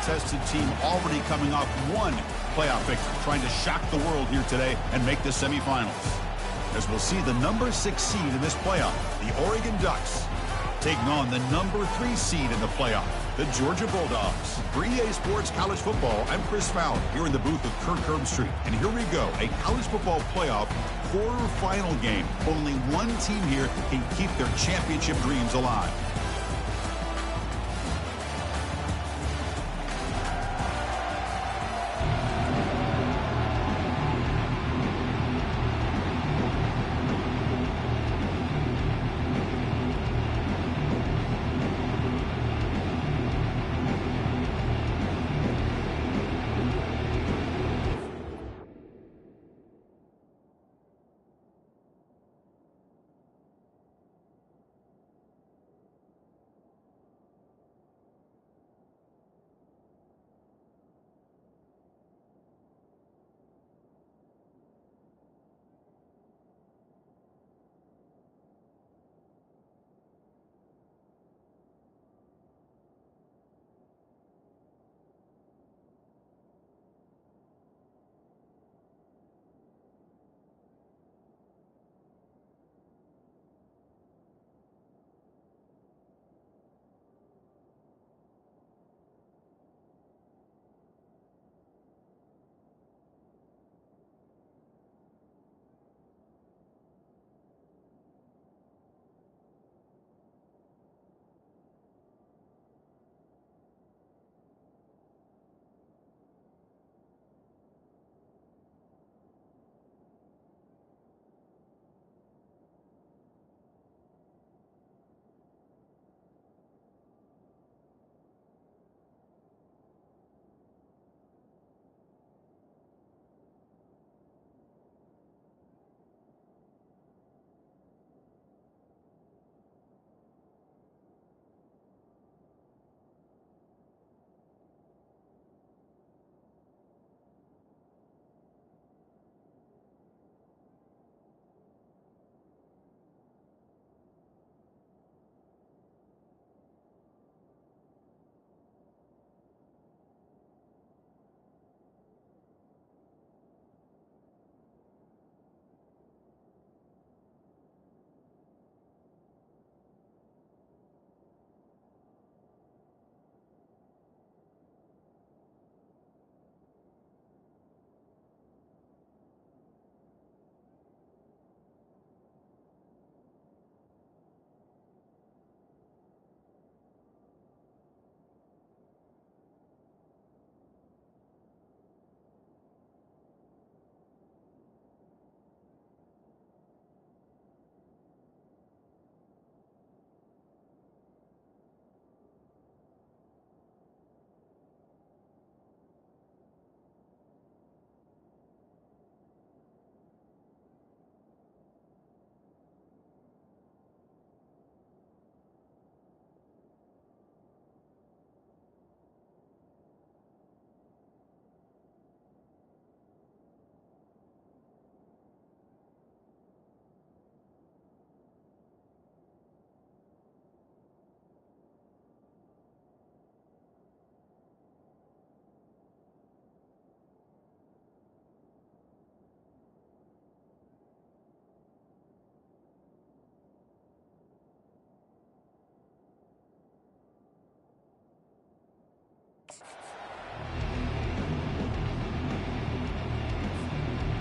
battle-tested team already coming off one playoff victory, trying to shock the world here today and make the semifinals. As we'll see the number 6 seed in this playoff, the Oregon Ducks, taking on the number 3 seed in the playoff, the Georgia Bulldogs. For EA Sports College Football, I'm Chris Fowler here in the booth with Kirk Herbstreit. And here we go, a college football playoff quarterfinal game. Only one team here can keep their championship dreams alive.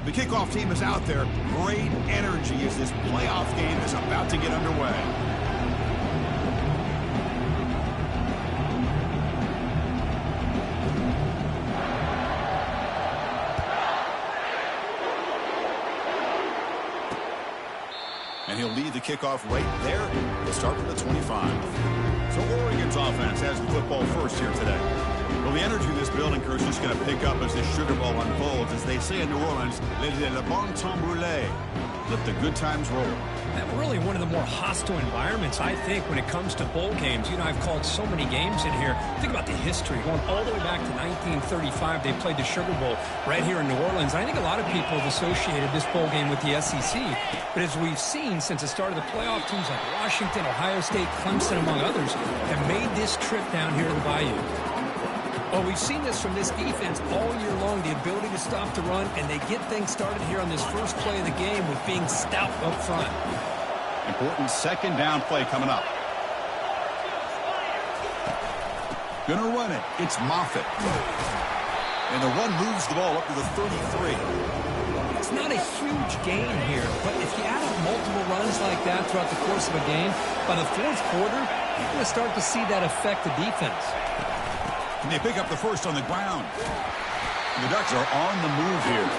The kickoff team is out there. Great energy as this playoff game is about to get underway. And he'll lead the kickoff right there. He'll start from the 25. So Oregon's offense has the football first here today. Well, the energy in this building, Kirk, is just going to pick up as this Sugar Bowl unfolds. As they say in New Orleans, le bon temps brûlé. Let the good times roll. Really one of the more hostile environments, I think, when it comes to bowl games. You know, I've called so many games in here. Think about the history. Going all the way back to 1935, they played the Sugar Bowl right here in New Orleans. I think a lot of people have associated this bowl game with the SEC. But as we've seen since the start of the playoff, teams like Washington, Ohio State, Clemson, among others, have made this trip down here to the Bayou. Well, we've seen this from this defense all year long, the ability to stop the run, and they get things started here on this first play of the game with being stout up front. Important second down play coming up. Gonna run it. It's Moffitt. And the run moves the ball up to the 33. It's not a huge gain here, but if you add up multiple runs like that throughout the course of a game, by the fourth quarter, you're going to start to see that affect the defense. And they pick up the first on the ground. The Ducks are on the move here.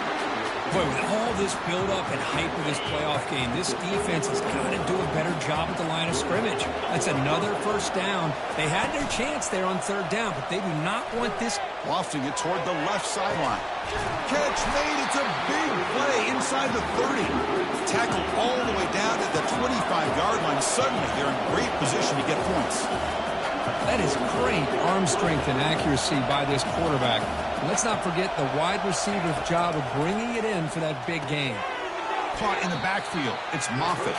Boy, with all this build-up and hype of this playoff game, this defense has got to do a better job at the line of scrimmage. That's another first down. They had their chance there on third down, but they do not want this. Lofting it toward the left sideline. Catch made. It's a big play inside the 30. Tackled all the way down to the 25-yard line. Suddenly, they're in great position to get points. That is great arm strength and accuracy by this quarterback. And let's not forget the wide receiver's job of bringing it in for that big game. Caught in the backfield. It's Moffitt.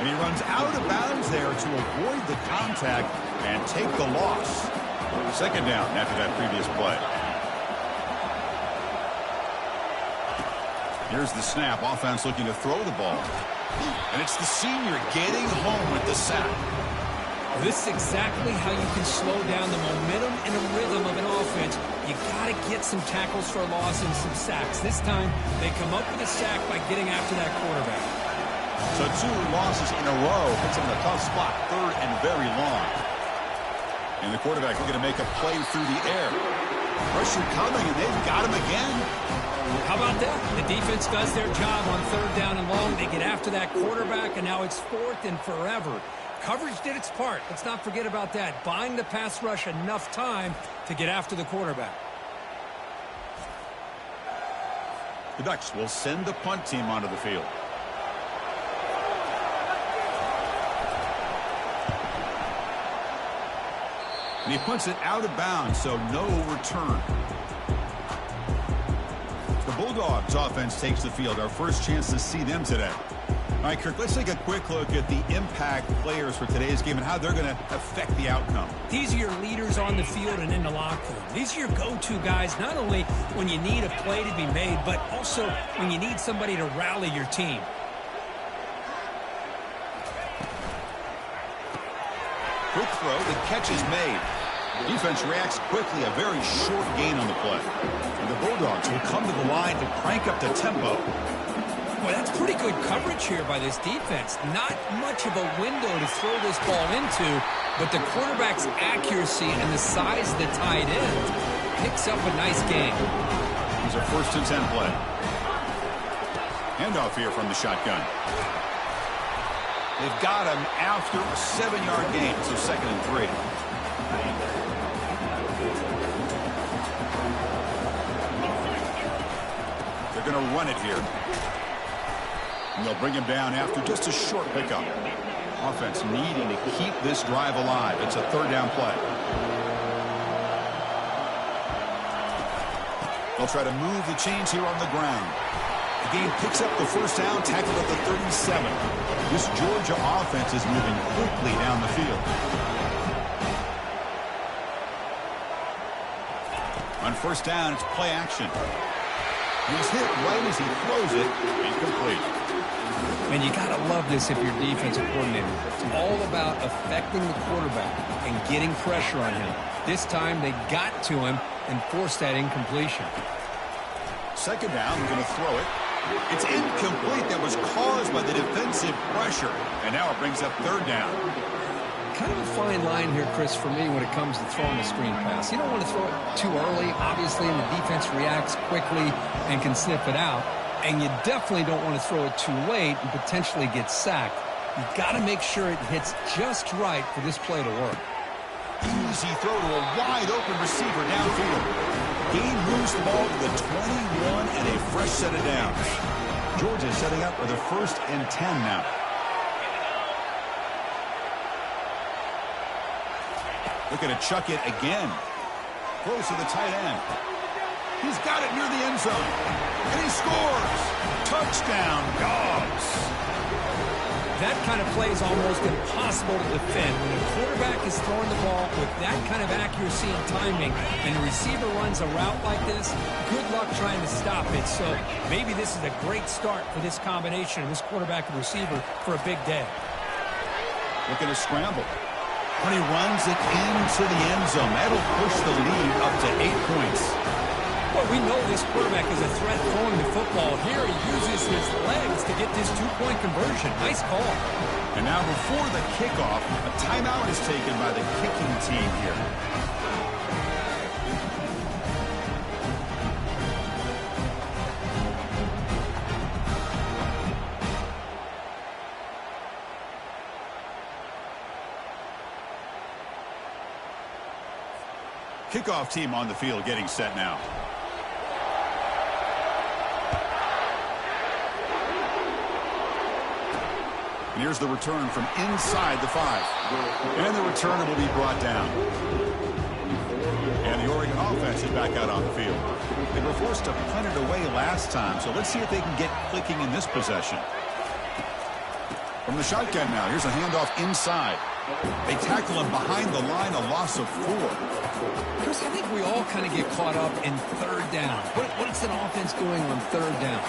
And he runs out of bounds there to avoid the contact and take the loss. Second down after that previous play. Here's the snap. Offense looking to throw the ball. And it's the senior getting home with the sack. This is exactly how you can slow down the momentum and the rhythm of an offense. You got to get some tackles for a loss and some sacks. This time, they come up with a sack by getting after that quarterback. So 2 losses in a row puts him in a tough spot, third and very long. And the quarterback looking to make a play through the air. Pressure coming, and they've got him again. How about that? The defense does their job on third down and long. They get after that quarterback, and now it's fourth and forever. Coverage did its part. Let's not forget about that. Buying the pass rush enough time to get after the quarterback. The Ducks will send the punt team onto the field. And he punts it out of bounds, so no return. The Bulldogs offense takes the field. Our first chance to see them today. All right, Kirk, let's take a quick look at the impact players for today's game and how they're going to affect the outcome. These are your leaders on the field and in the locker room. These are your go-to guys, not only when you need a play to be made, but also when you need somebody to rally your team. Quick throw, the catch is made. Defense reacts quickly, a very short gain on the play. And the Bulldogs will come to the line to crank up the tempo. Well, that's pretty good coverage here by this defense. Not much of a window to throw this ball into, but the quarterback's accuracy and the size of the tight end picks up a nice gain. Here's a 1st and 10 play. Handoff here from the shotgun. They've got him after a 7-yard gain, so 2nd and 3. They're going to run it here. And they'll bring him down after just a short pickup. Offense needing to keep this drive alive. It's a 3rd down play. They'll try to move the chains here on the ground. The game picks up the 1st down, tackled at the 37. This Georgia offense is moving quickly down the field. On 1st down, it's play action. He's hit right as he throws it. Incomplete. Man, you got to love this if you're defensive coordinator. It's all about affecting the quarterback and getting pressure on him. This time, they got to him and forced that incompletion. 2nd down, we're going to throw it. It's incomplete. That was caused by the defensive pressure. And now it brings up 3rd down. Kind of a fine line here, Chris, for me when it comes to throwing a screen pass. You don't want to throw it too early, obviously, and the defense reacts quickly and can sniff it out. And you definitely don't want to throw it too late and potentially get sacked. You've got to make sure it hits just right for this play to work. Easy throw to a wide-open receiver downfield. Gain moves the ball to the 21 and a fresh set of downs. Georgia setting up for their 1st and 10 now. Looking to chuck it again. Close to the tight end. He's got it near the end zone. And he scores. Touchdown, Dogs. That kind of play is almost impossible to defend. When a quarterback is throwing the ball with that kind of accuracy and timing, and the receiver runs a route like this, good luck trying to stop it. So maybe this is a great start for this combination of this quarterback and receiver for a big day. Looking to scramble. When he runs it into the end zone, that'll push the lead up to 8 points. Well, we know this quarterback is a threat throwing the football. Here he uses his legs to get this 2-point conversion. Nice call. And now before the kickoff, a timeout is taken by the kicking team here. Kickoff team on the field getting set now. And here's the return from inside the 5. And the returner will be brought down. And the Oregon offense is back out on the field. They were forced to punt it away last time, so let's see if they can get clicking in this possession. From the shotgun now, here's a handoff inside. They tackle him behind the line, a loss of 4. Chris, I think we all kind of get caught up in third down. What is an offense doing on third down?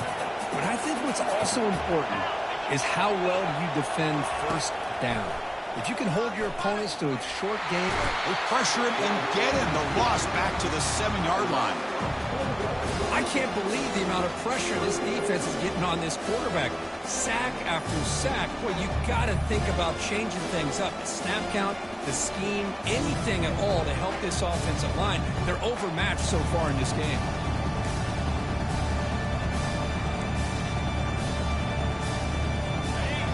But I think what's also important is how well you defend first down. If you can hold your opponents to a short game, they pressure him and get him. The loss back to the 7-yard line. I can't believe the amount of pressure this defense is getting on this quarterback. Sack after sack. Boy, you got to think about changing things up. The snap count, the scheme, anything at all to help this offensive line. They're overmatched so far in this game.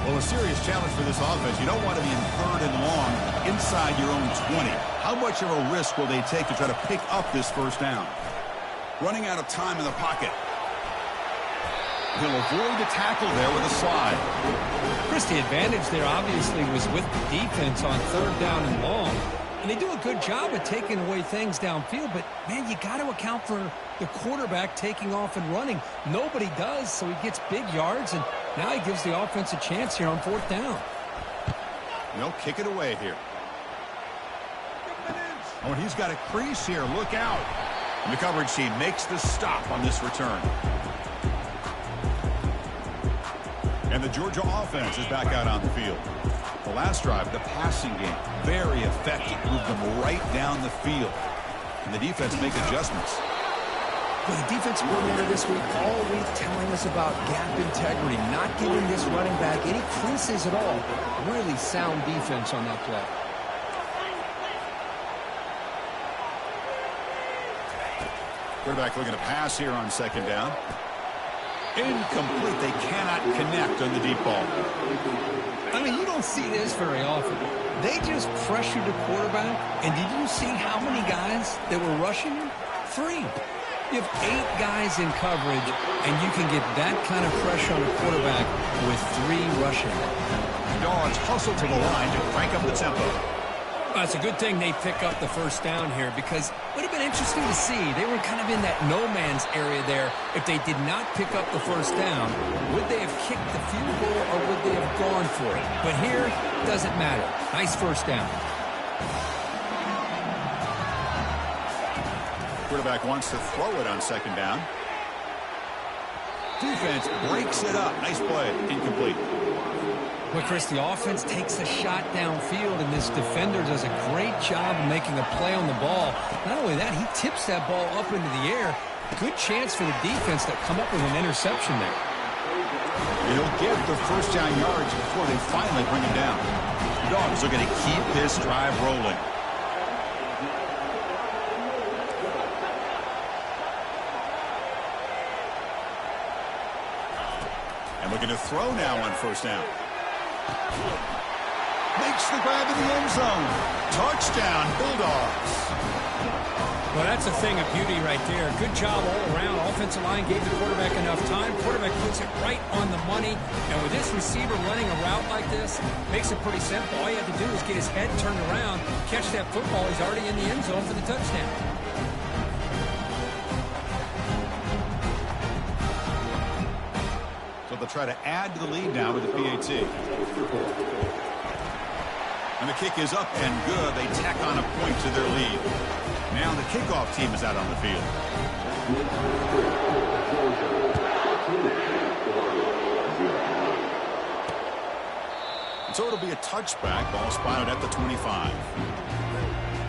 Well, a serious challenge for this offense. You don't want to be in third and long inside your own 20. How much of a risk will they take to try to pick up this first down? Running out of time in the pocket. He'll avoid the tackle there with a slide. Chris, the advantage there obviously was with the defense on third down and long. And they do a good job of taking away things downfield, but, man, you got to account for the quarterback taking off and running. Nobody does, so he gets big yards, and now he gives the offense a chance here on fourth down. They'll kick it away here. Oh, and he's got a crease here. Look out. And the coverage team makes the stop on this return. And the Georgia offense is back out on the field. The last drive, the passing game, very effective. Moved them right down the field. And the defense make adjustments. Well, the defense coordinator this week all week telling us about gap integrity, not giving this running back any creases at all. Really sound defense on that play. Quarterback looking to pass here on second down. Incomplete. They cannot connect on the deep ball. I mean, you don't see this very often. They just pressured the quarterback, and did you see how many guys that were rushing him? 3. You have 8 guys in coverage, and you can get that kind of pressure on a quarterback with 3 rushing. Dogs hustle to the line to crank up the tempo. Well, it's a good thing they pick up the first down here because it would have been interesting to see. They were kind of in that no-man's area there. If they did not pick up the first down, would they have kicked the field goal or would they have gone for it? But here, it doesn't matter. Nice first down. Quarterback wants to throw it on second down. Defense breaks it up. Nice play. Incomplete. Well, Chris, the offense takes a shot downfield, and this defender does a great job of making a play on the ball. Not only that, he tips that ball up into the air. Good chance for the defense to come up with an interception there. He'll get the first down yards before they finally bring him down. The Dogs are going to keep this drive rolling. And looking to throw now on first down. Makes the grab in the end zone. Touchdown, Bulldogs. Well, that's a thing of beauty right there. Good job all around. Offensive line gave the quarterback enough time. Quarterback puts it right on the money. And with this receiver running a route like this, makes it pretty simple. All you have to do is get his head turned around, catch that football. He's already in the end zone for the touchdown. So the try to add to the lead now with the PAT. And the kick is up and good. They tack on a point to their lead. Now the kickoff team is out on the field. So it'll be a touchback. Ball spotted at the 25.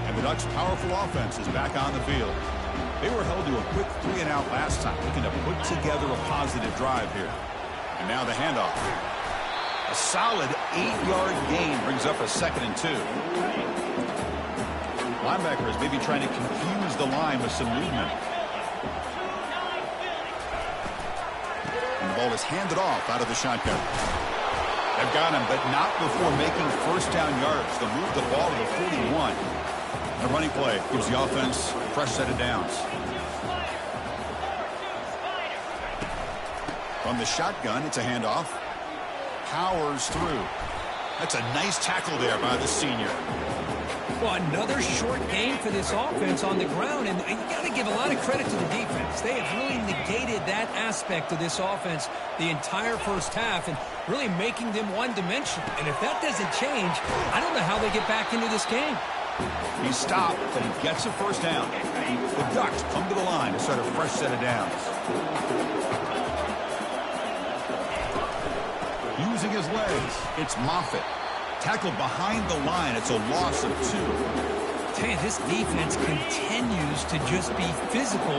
And the Ducks' powerful offense is back on the field. They were held to a quick 3-and-out last time, looking to put together a positive drive here. And now the handoff. A solid 8-yard gain brings up a 2nd and 2. Linebacker is maybe trying to confuse the line with some movement. And the ball is handed off out of the shotgun. They've got him, but not before making first down yards. They'll move the ball to the 41. The running play gives the offense a fresh set of downs. From the shotgun, it's a handoff. Powers through. That's a nice tackle there by the senior. Well, another short game for this offense on the ground, and you got to give a lot of credit to the defense. They have really negated that aspect of this offense the entire first half and really making them one-dimensional. And if that doesn't change, I don't know how they get back into this game. He stopped, but he gets a first down. The Ducks come to the line to start a fresh set of downs. Using his legs, it's Moffitt. Tackled behind the line. It's a loss of 2. Tell you, this defense continues to just be physical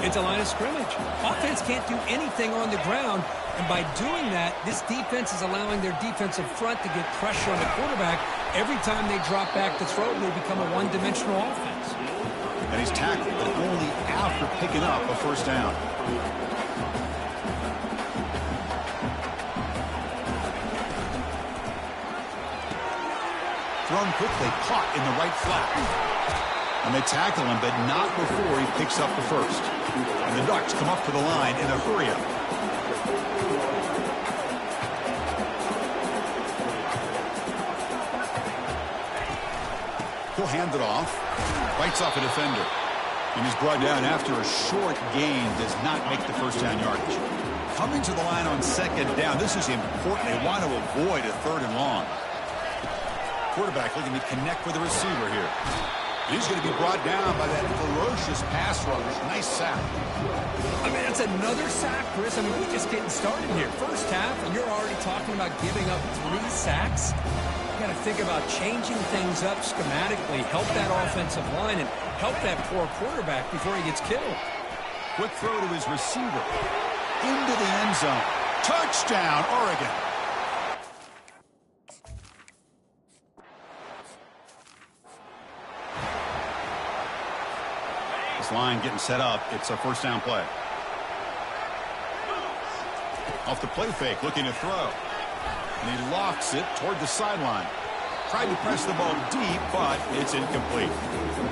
at the line of scrimmage. Offense can't do anything on the ground, and by doing that, this defense is allowing their defensive front to get pressure on the quarterback. Every time they drop back to throw, they become a one-dimensional offense. And he's tackled, but only after picking up a first down. Thrown quickly, caught in the right flat. And they tackle him, but not before he picks up the first. And the Ducks come up to the line in a hurry-up. He'll hand it off. Bites off a defender. And he's brought down after a short gain. Does not make the first down yardage. Coming to the line on 2nd down. This is important. They want to avoid a 3rd and long. Quarterback looking to connect with the receiver here. He's going to be brought down by that ferocious pass rush. Nice sack. I mean, it's another sack, Chris. I mean, we're just getting started here. First half, and you're already talking about giving up 3 sacks. You got to think about changing things up schematically, help that offensive line, and help that poor quarterback before he gets killed. Quick throw to his receiver. Into the end zone. Touchdown, Oregon. Line getting set up. It's a first down play. Off the play fake, looking to throw. And he locks it toward the sideline. Tried to press the ball deep, but it's incomplete.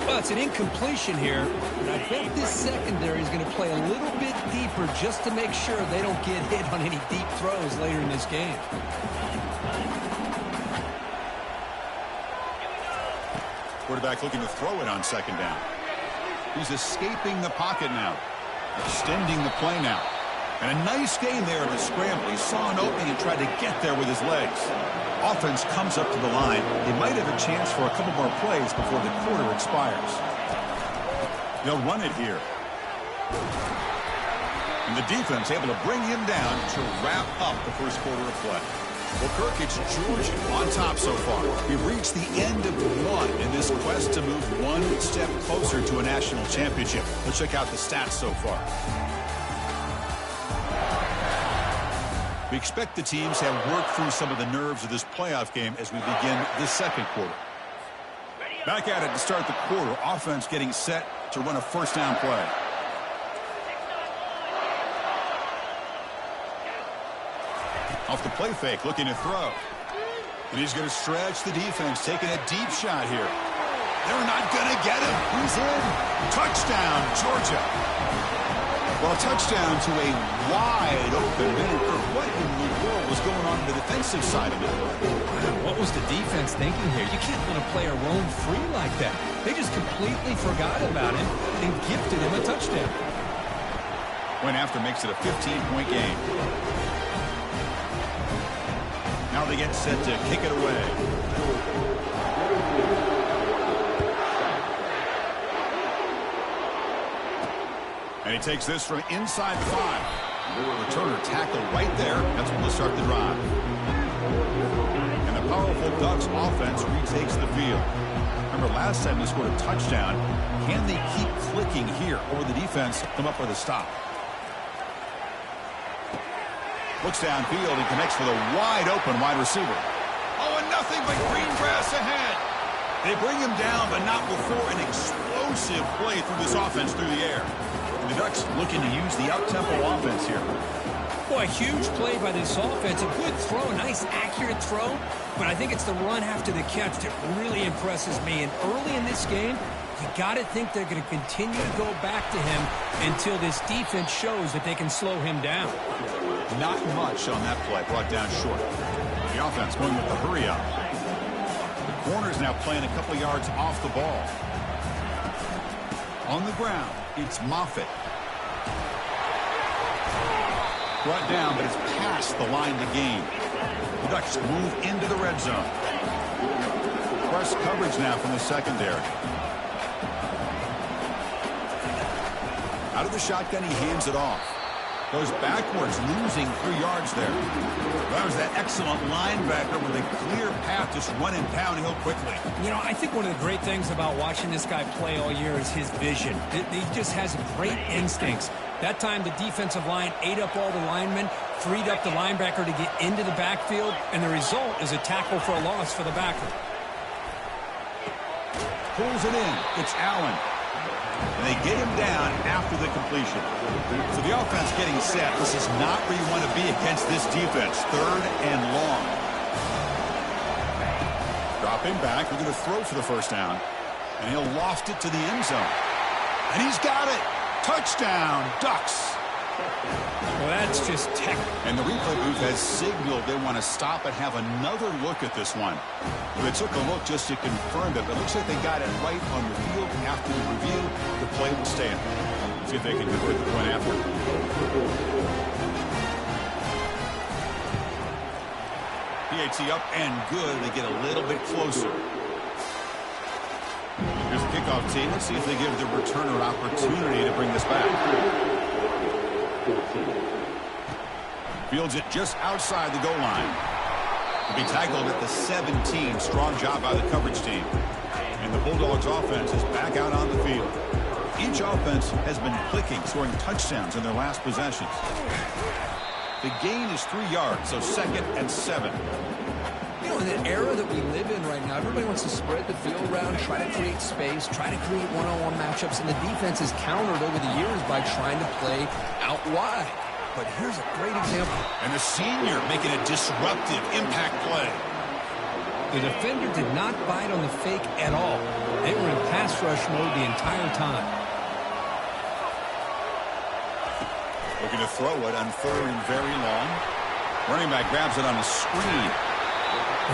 Well, it's an incompletion here. And I bet this secondary is going to play a little bit deeper just to make sure they don't get hit on any deep throws later in this game. Quarterback looking to throw it on 2nd down. He's escaping the pocket now. Extending the play now. And a nice gain there in the scramble. He saw an opening and tried to get there with his legs. Offense comes up to the line. They might have a chance for a couple more plays before the quarter expires. They'll run it here. And the defense able to bring him down to wrap up the first quarter of play. Well, Kirk, it's Georgia on top so far. We've reached the end of 1 in this quest to move 1 step closer to a national championship. Let's check out the stats so far. We expect the teams have worked through some of the nerves of this playoff game as we begin the 2nd quarter. Back at it to start the quarter. Offense getting set to run a first down play. Off the play fake, looking to throw. And he's going to stretch the defense, taking a deep shot here. They're not going to get him. He's in. Touchdown, Georgia. Well, a touchdown to a wide open man. What in the world was going on the defensive side of it? Wow, what was the defense thinking here? You can't let a player roam free like that. They just completely forgot about him and gifted him a touchdown. Went after makes it a 15-point game. Now they get set to kick it away. And he takes this from inside the 5. Returner tackle right there. That's when they'll start the drive. And the powerful Ducks offense retakes the field. Remember, last time they scored a touchdown. Can they keep clicking here, or will the defense come up with a stop? Looks downfield and connects with a wide-open wide receiver. Oh, and nothing but green grass ahead. They bring him down, but not before an explosive play through this offense through the air. And the Ducks looking to use the up-tempo offense here. Boy, a huge play by this offense. A good throw, a nice, accurate throw. But I think it's the run after the catch that really impresses me. And early in this game, you got to think they're going to continue to go back to him until this defense shows that they can slow him down. Not much on that play, brought down short. The offense going with the hurry up. The corner's now playing a couple yards off the ball. On the ground, it's Moffitt. Brought down, but it's past the line to gain. The Ducks move into the red zone. Press coverage now from the secondary. Out of the shotgun, he hands it off. Goes backwards, losing 3 yards there. That was that excellent linebacker with a clear path, just running downhill quickly. You know, I think one of the great things about watching this guy play all year is his vision. He just has great instincts. That time, the defensive line ate up all the linemen, freed up the linebacker to get into the backfield, and the result is a tackle for a loss for the backer. Pulls it in. It's Allen. And they get him down after the completion. So the offense getting set. This is not where you want to be against this defense. 3rd and long. Dropping back. We're going to throw for the first down. And he'll loft it to the end zone. And he's got it. Touchdown, Ducks. Well, that's just technical. And the replay booth has signaled they want to stop and have another look at this one. They took a look just to confirm it, but it looks like they got it right on the field. After the review, the play will stand. See if they can convert the point after. PAT up and good. They get a little bit closer. Here's the kickoff team. Let's see if they give the returner an opportunity to bring this back. Fields it just outside the goal line. To be tackled at the 17. Strong job by the coverage team. And the Bulldogs offense is back out on the field. Each offense has been clicking, scoring touchdowns in their last possessions. The gain is 3 yards, so 2nd and 7. You know, in the era that we live in right now, everybody wants to spread the field around, try to create space, try to create one-on-one matchups, and the defense is countered over the years by trying to play out wide. But here's a great example. And the senior making a disruptive impact play. The defender did not bite on the fake at all. They were in pass rush mode the entire time. Looking to throw it on 3rd and very long. Running back grabs it on the screen.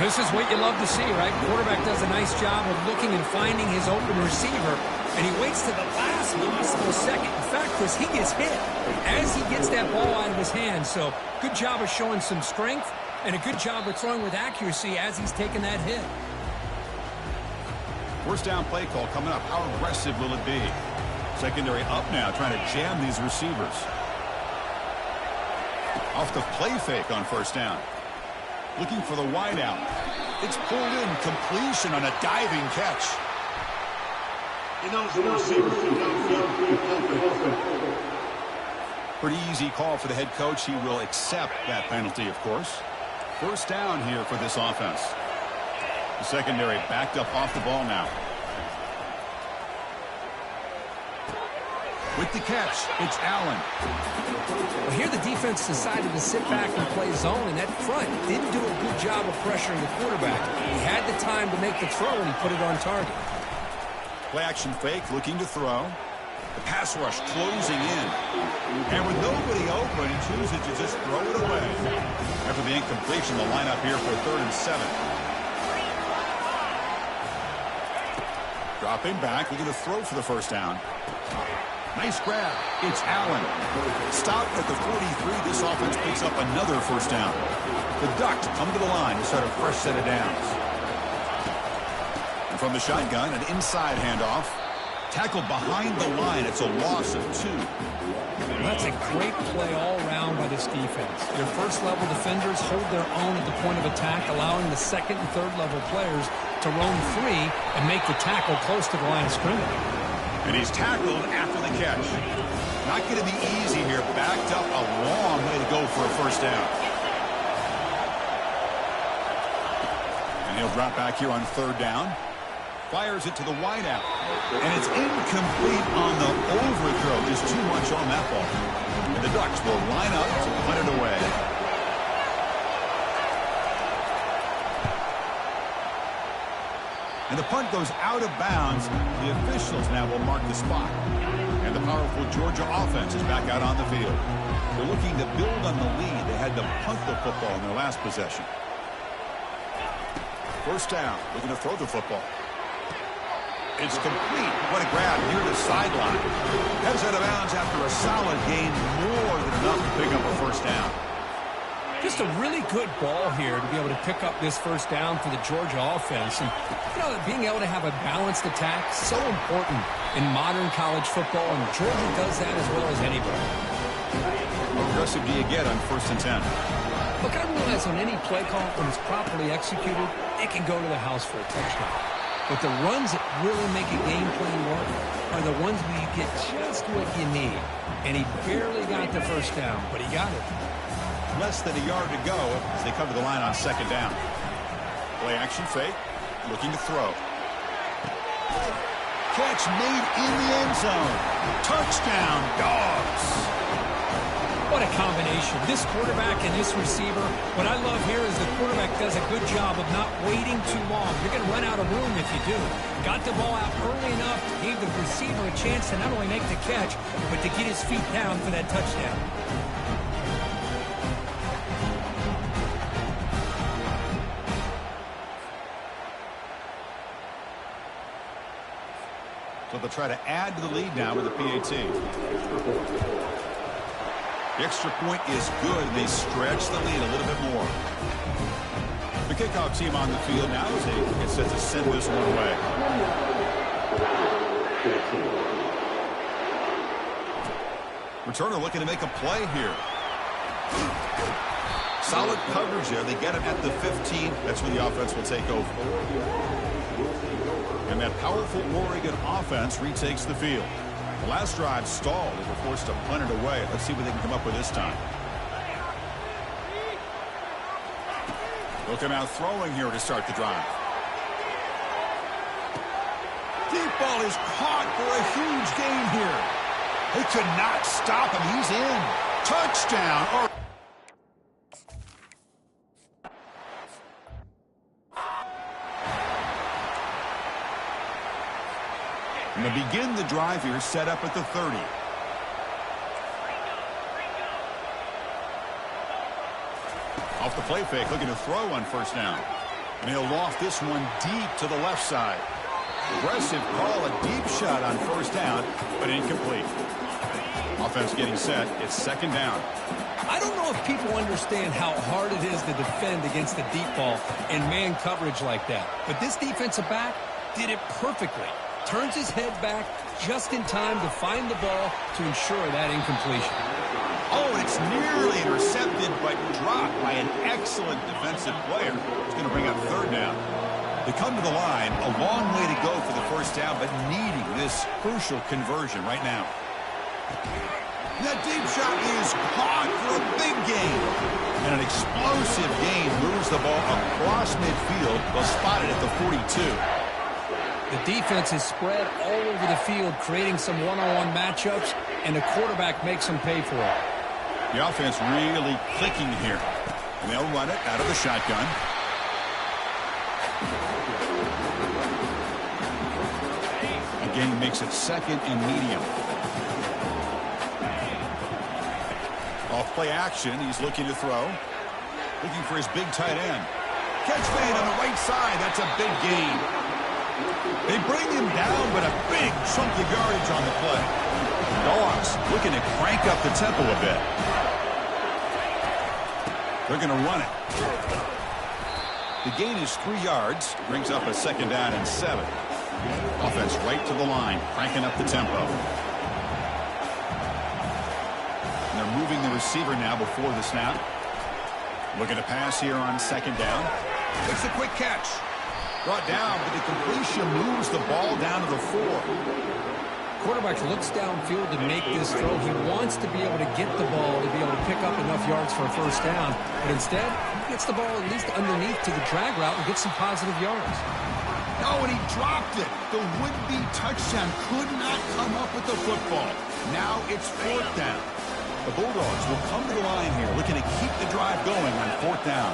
This is what you love to see, right? Quarterback does a nice job of looking and finding his open receiver, and he waits to the last possible second. In fact, Chris, he gets hit as he gets that ball out of his hand. So good job of showing some strength and a good job of throwing with accuracy as he's taking that hit. First down play call coming up. How aggressive will it be? Secondary up now, trying to jam these receivers. Off the play fake on first down. Looking for the wide out. It's pulled in. Completion on a diving catch. Pretty easy call for the head coach. He will accept that penalty, of course. First down here for this offense. The secondary backed up off the ball now. With the catch, it's Allen. Well, here the defense decided to sit back and play zone, and that front didn't do a good job of pressuring the quarterback. He had the time to make the throw, and he put it on target. Play action fake, looking to throw. The pass rush closing in. And with nobody open, he chooses to just throw it away. After the incompletion, the lineup here for 3rd and 7. Dropping back, looking to throw for the first down. Nice grab. It's Allen. Stopped at the 43. This offense picks up another first down. The Ducks come to the line to start a fresh set of downs. And from the shotgun, an inside handoff. Tackled behind the line. It's a loss of 2. That's a great play all around by this defense. Your first-level defenders hold their own at the point of attack, allowing the second and third-level players to roam free and make the tackle close to the line of scrimmage. And he's tackled after the catch. Not going to be easy here. Backed up a long way to go for a first down. And he'll drop back here on third down. Fires it to the wideout. And it's incomplete on the overthrow. Just too much on that ball. And the Ducks will line up to punt it away. And the punt goes out of bounds. The officials now will mark the spot. And the powerful Georgia offense is back out on the field. They're looking to build on the lead. They had to punt the football in their last possession. First down, looking to throw the football. It's complete. What a grab near the sideline. Heads out of bounds after a solid gain, more than enough to pick up a first down. Just a really good ball here to be able to pick up this first down for the Georgia offense. And, you know, being able to have a balanced attack, so important in modern college football, and Georgia does that as well as anybody. How aggressive do you get on 1st and 10? Look, I realize on any play call, when it's properly executed, it can go to the house for a touchdown. But the runs that really make a game plan work are the ones where you get just what you need. And he barely got the first down, but he got it. Less than a yard to go as they come to the line on second down. Play action fake, looking to throw. Catch made in the end zone. Touchdown, Dogs. What a combination. This quarterback and this receiver. What I love here is the quarterback does a good job of not waiting too long. You're going to run out of room if you do. Got the ball out early enough, gave the receiver a chance to not only make the catch, but to get his feet down for that touchdown. So they'll try to add to the lead now with the PAT. The extra point is good. They stretch the lead a little bit more. The kickoff team on the field now as they get set to send this one away. Returner looking to make a play here. Solid coverage there. They get him at the 15. That's when the offense will take over. And that powerful Oregon offense retakes the field. The last drive stalled. They were forced to punt it away. Let's see what they can come up with this time. They'll come out throwing here to start the drive. Deep ball is caught for a huge gain here. They could not stop him. He's in. Touchdown. And to begin the drive here, set up at the 30. Off the play fake, looking to throw on first down. And he'll loft this one deep to the left side. Aggressive call, a deep shot on first down, but incomplete. Offense getting set. It's second down. I don't know if people understand how hard it is to defend against the deep ball in man coverage like that. But this defensive back did it perfectly. Turns his head back just in time to find the ball to ensure that incompletion. Oh, it's nearly intercepted, but dropped by an excellent defensive player. It's going to bring up third down. They come to the line, a long way to go for the first down, but needing this crucial conversion right now. That deep shot is caught for a big gain. And an explosive gain moves the ball across midfield. They'll spot it at the 42. The defense is spread all over the field, creating some one-on-one matchups, and the quarterback makes them pay for it. The offense really clicking here. And they'll run it out of the shotgun. Again, makes it second and medium. Off play action, he's looking to throw. Looking for his big tight end. Catch made on the right side. That's a big gain. They bring him down, but a big chunk of yardage on the play. Dogs looking to crank up the tempo a bit. They're going to run it. The gain is 3 yards. Brings up a 2nd down and 7. Offense right to the line, cranking up the tempo. And they're moving the receiver now before the snap. Looking to pass here on 2nd down. It's a quick catch. Brought down, but the completion moves the ball down to the 4. Quarterback looks downfield to make this throw. He wants to be able to get the ball to be able to pick up enough yards for a 1st down. But instead, he gets the ball at least underneath to the drag route and gets some positive yards. Oh, and he dropped it. The would-be touchdown could not come up with the football. Now it's 4th down. The Bulldogs will come to the line here, looking to keep the drive going on 4th down.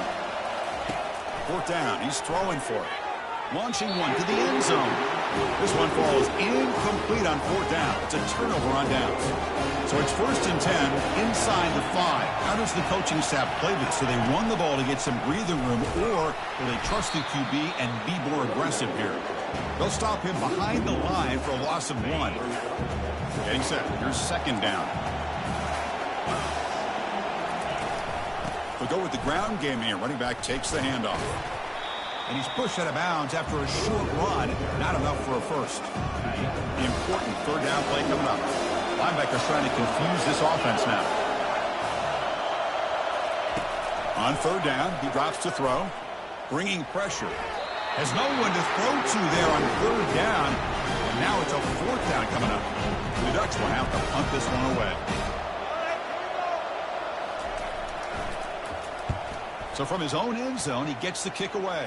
4th down. He's throwing for it. Launching one to the end zone. This one falls incomplete on 4th down. It's a turnover on downs. So it's 1st and 10 inside the 5. How does the coaching staff play this? Do they run the ball to get some breathing room, or will they trust the QB and be more aggressive here? They'll stop him behind the line for a loss of 1. Getting set. Here's 2nd down. They'll go with the ground game here. Running back takes the handoff. And he's pushed out of bounds after a short run. Not enough for a 1st. The important 3rd down play coming up. Linebackers trying to confuse this offense now. On 3rd down, he drops to throw. Bringing pressure. Has no one to throw to there on 3rd down. And now it's a 4th down coming up. The Ducks will have to punt this one away. So from his own end zone, he gets the kick away.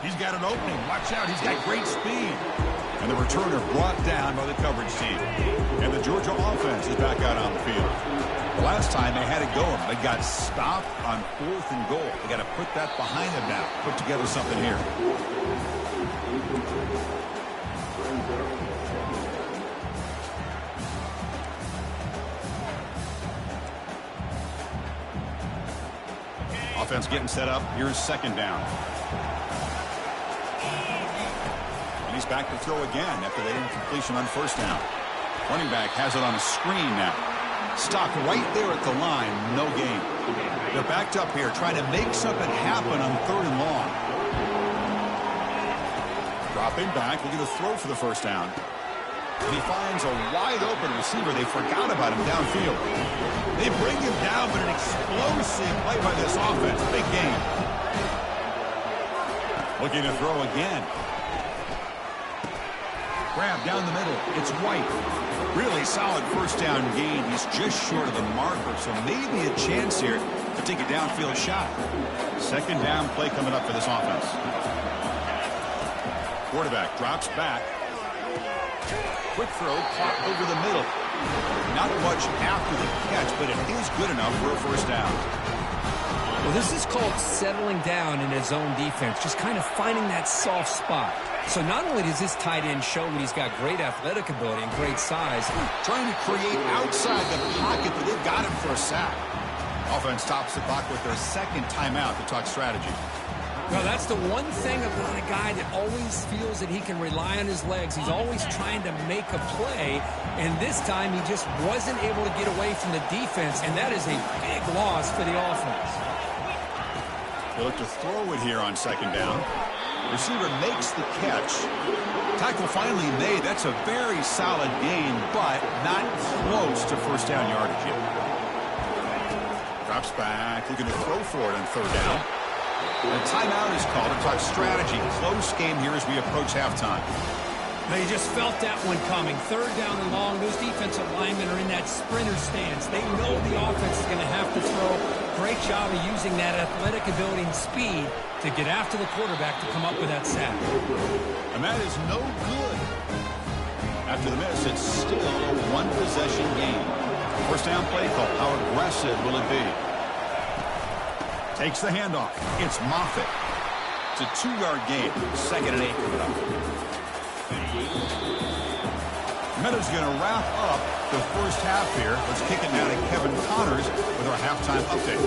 He's got an opening. Watch out. He's got great speed. And the returner brought down by the coverage team. And the Georgia offense is back out on the field. The last time they had it going, they got stopped on 4th and goal. They got to put that behind them now. Put together something here. Offense getting set up. Here's 2nd down. And he's back to throw again after the incompletion on 1st down. Running back has it on a screen now. Stopped right there at the line. No gain. They're backed up here trying to make something happen on 3rd and long. Dropping back. Looking to throw for the 1st down. And he finds a wide-open receiver. They forgot about him downfield. They bring him down, but an explosive play by this offense. Big game. Looking to throw again. Grab down the middle. It's White. Really solid 1st down gain. He's just short of the marker, so maybe a chance here to take a downfield shot. 2nd down play coming up for this offense. Quarterback drops back. Quick throw caught over the middle. Not much after the catch, but it is good enough for a 1st down. Well, this is called settling down in his own defense, just kind of finding that soft spot. So not only does this tight end show that he's got great athletic ability and great size, trying to create outside the pocket, but they've got him for a sack. Offense stops the clock with their 2nd timeout to talk strategy. Well, that's the one thing about a guy that always feels that he can rely on his legs. He's always trying to make a play, and this time he just wasn't able to get away from the defense, and that is a big loss for the offense. They look to throw it here on 2nd down. Receiver makes the catch. Tackle finally made. That's a very solid gain, but not close to 1st down yardage yet. Drops back, looking to throw for it on 3rd down. And a timeout is called to talk strategy. Close game here as we approach halftime. They just felt that one coming. 3rd down and long. Those defensive linemen are in that sprinter stance. They know the offense is going to have to throw. Great job of using that athletic ability and speed to get after the quarterback to come up with that sack. And that is no good. After the miss, it's still a 1-possession game. 1st down play call. How aggressive will it be? Takes the handoff. It's Moffitt. It's a 2-yard gain. 2nd and 8 coming up. Meadows going to wrap up the 1st half here. Let's kick it now to Kevin Connors with our halftime update.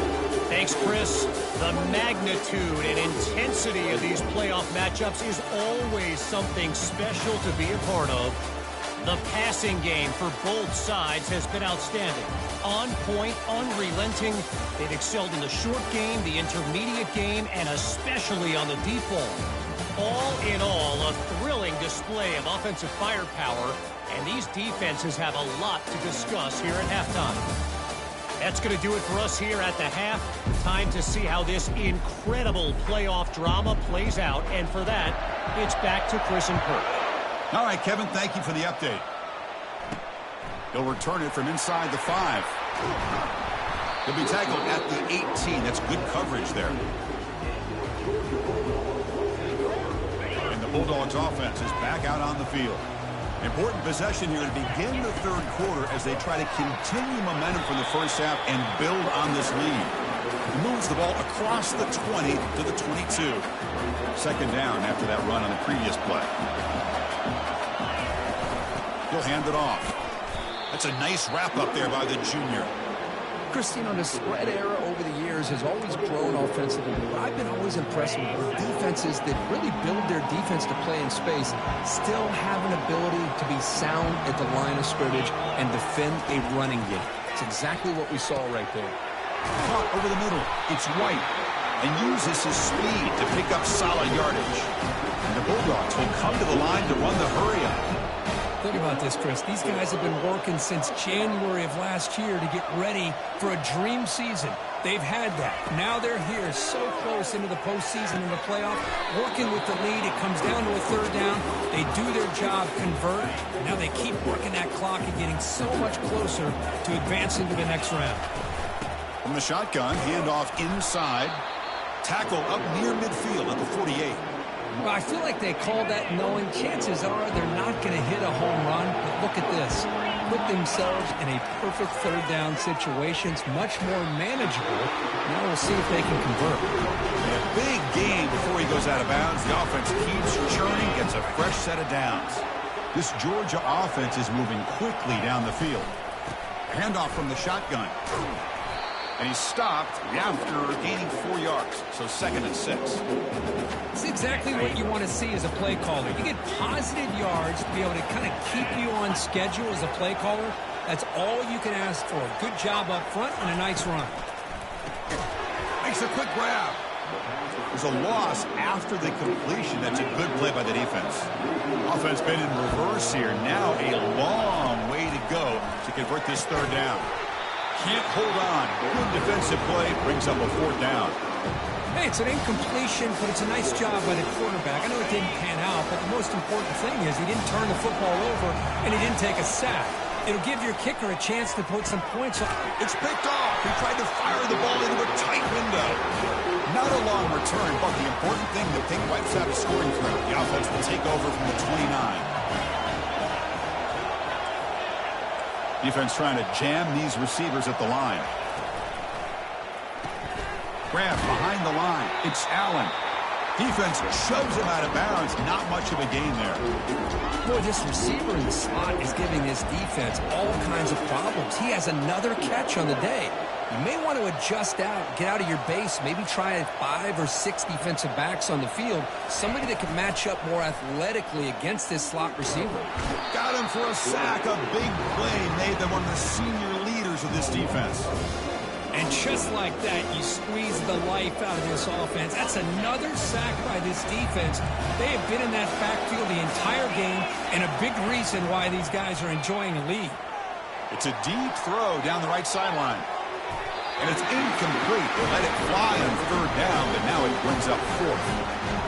Thanks, Chris. The magnitude and intensity of these playoff matchups is always something special to be a part of. The passing game for both sides has been outstanding. On point, unrelenting. They've excelled in the short game, the intermediate game, and especially on the deep ball. All in all, a thrilling display of offensive firepower, and these defenses have a lot to discuss here at halftime. That's going to do it for us here at the half. Time to see how this incredible playoff drama plays out, and for that, it's back to Chris and Kirk. All right, Kevin, thank you for the update. He'll return it from inside the 5. He'll be tackled at the 18. That's good coverage there. And the Bulldogs offense is back out on the field. Important possession here to begin the third quarter as they try to continue momentum from the first half and build on this lead. Moves the ball across the 20 to the 22. Second down after that run on the previous play. He'll hand it off. That's a nice wrap up there by the junior. Christine, the spread era over the years has always grown offensively, but I've been always impressed with defenses that really build their defense to play in space, still have an ability to be sound at the line of scrimmage and defend a running game. It's exactly what we saw right there. Caught over the middle. It's White. And uses his speed to pick up solid yardage. And the Bulldogs will come to the line to run the hurry-up. Think about this, Chris. These guys have been working since January of last year to get ready for a dream season. They've had that. Now they're here so close into the postseason and the playoff, working with the lead. It comes down to a third down. They do their job, convert. Now they keep working that clock and getting so much closer to advancing to the next round. From the shotgun, handoff inside. Tackle up near midfield at the 48. Well, I feel like they called that knowing chances are they're not going to hit a home run. But look at this. Put themselves in a perfect third down situation. It's much more manageable. Now we'll see if they can convert. A big gain before he goes out of bounds. The offense keeps churning, gets a fresh set of downs. This Georgia offense is moving quickly down the field. Handoff from the shotgun. And he's stopped after gaining 4 yards. So 2nd and 6. It's exactly what you want to see as a play caller. You get positive yards to be able to kind of keep you on schedule as a play caller. That's all you can ask for. Good job up front and a nice run. Makes a quick grab. There's a loss after the completion. That's a good play by the defense. Offense been in reverse here. Now a long way to go to convert this third down. Can't hold on. Good defensive play. Brings up a 4th down. Hey, it's an incompletion, but it's a nice job by the quarterback. I know it didn't pan out, but the most important thing is he didn't turn the football over and he didn't take a sack. It'll give your kicker a chance to put some points on. It's picked off. He tried to fire the ball into a tight window. Not a long return, but the important thing, the Pink Whites have a scoring threat. The offense will take over from the 29. Defense trying to jam these receivers at the line. Grab behind the line. It's Allen. Defense shoves him out of bounds. Not much of a gain there. Boy, this receiver in the slot is giving this defense all kinds of problems. He has another catch on the day. You may want to adjust out, get out of your base, maybe try 5 or 6 defensive backs on the field, somebody that can match up more athletically against this slot receiver. Got him for a sack, a big play, made them one of the senior leaders of this defense. And just like that, you squeeze the life out of this offense. That's another sack by this defense. They have been in that backfield the entire game, and a big reason why these guys are enjoying a lead. It's a deep throw down the right sideline. And it's incomplete. They let it fly on 3rd down, but now it brings up 4th.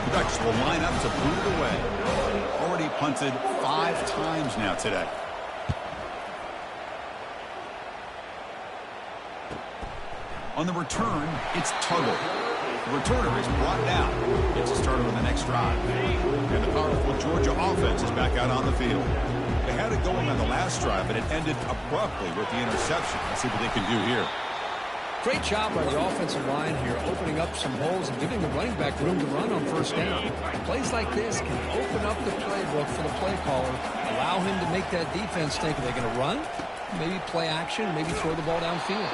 The Ducks will line up to boot it away. Already punted 5 times now today. On the return, it's Tuttle. The returner is brought down. It's a starter on the next drive. And the powerful Georgia offense is back out on the field. They had it going on the last drive, but it ended abruptly with the interception. Let's see what they can do here. Great job by the offensive line here, opening up some holes and giving the running back room to run on 1st down. Plays like this can open up the playbook for the play caller, allow him to make that defense think, are they going to run? Maybe play action, maybe throw the ball downfield.